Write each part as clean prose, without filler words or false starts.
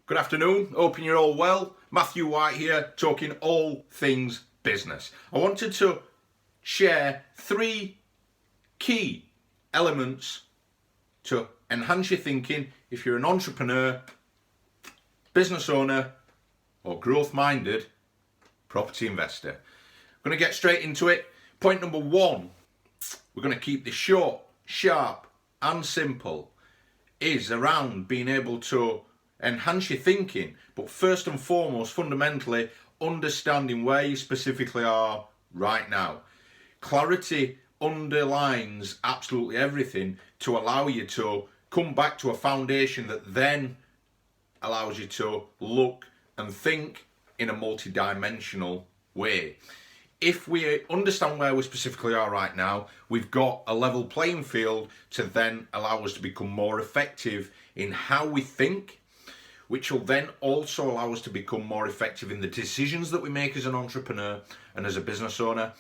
Good afternoon, hoping you're all well. Matthew White here, talking all things business. I wanted to share 3 key elements to enhance your thinking if you're an entrepreneur, business owner, or growth-minded property investor. I'm going to get straight into it. Point number 1, we're going to keep this short, sharp, and simple, is around being able to enhance your thinking, but first and foremost, fundamentally, understanding where you specifically are right now. Clarity underlines absolutely everything to allow you to come back to a foundation that then allows you to look and think in a multi-dimensional way. If we understand where we specifically are right now, we've got a level playing field to then allow us to become more effective in how we think, which will then also allow us to become more effective in the decisions that we make as an entrepreneur and as a business owner,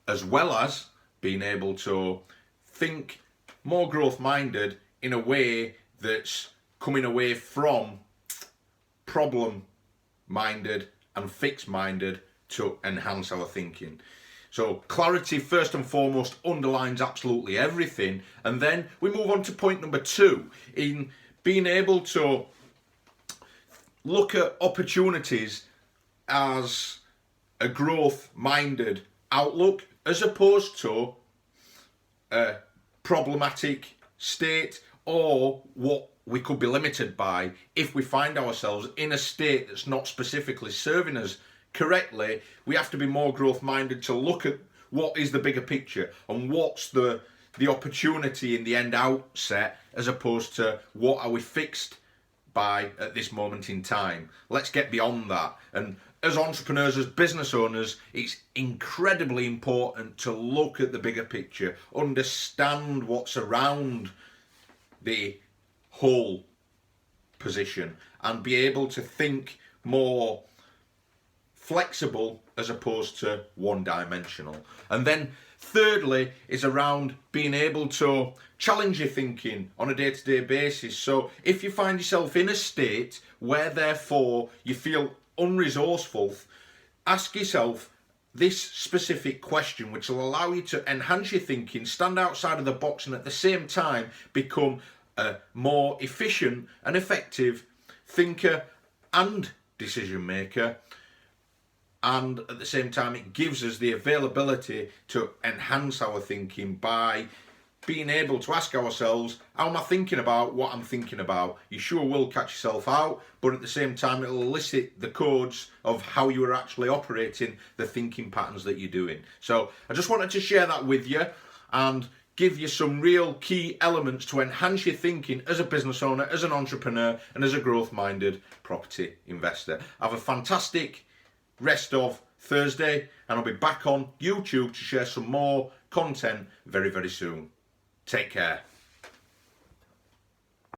as well as being able to think more growth-minded in a way that's coming away from problem-minded and fixed-minded to enhance our thinking. So clarity, first and foremost, underlines absolutely everything. And then we move on to point number 2, in being able to look at opportunities as a growth-minded outlook as opposed to a problematic state, or what we could be limited by if we find ourselves in a state that's not specifically serving us correctly. We have to be more growth-minded to look at what is the bigger picture and what's the opportunity in the end outset, as opposed to what are we fixed by at this moment in time. Let's get beyond that. And as entrepreneurs, as business owners, it's incredibly important to look at the bigger picture, understand what's around the whole position, and be able to think more flexible as opposed to one-dimensional. And then thirdly is around being able to challenge your thinking on a day-to-day basis. So if you find yourself in a state where therefore you feel unresourceful, ask yourself this specific question, which will allow you to enhance your thinking, stand outside of the box, and at the same time become a more efficient and effective thinker and decision maker. And at the same time, it gives us the availability to enhance our thinking by being able to ask ourselves, how am I thinking about what I'm thinking about? You sure will catch yourself out, but at the same time, it'll elicit the codes of how you are actually operating the thinking patterns that you're doing. So I just wanted to share that with you and give you some real key elements to enhance your thinking as a business owner, as an entrepreneur, and as a growth-minded property investor. Have a fantastic rest of Thursday, and I'll be back on YouTube to share some more content very, very soon. Take care.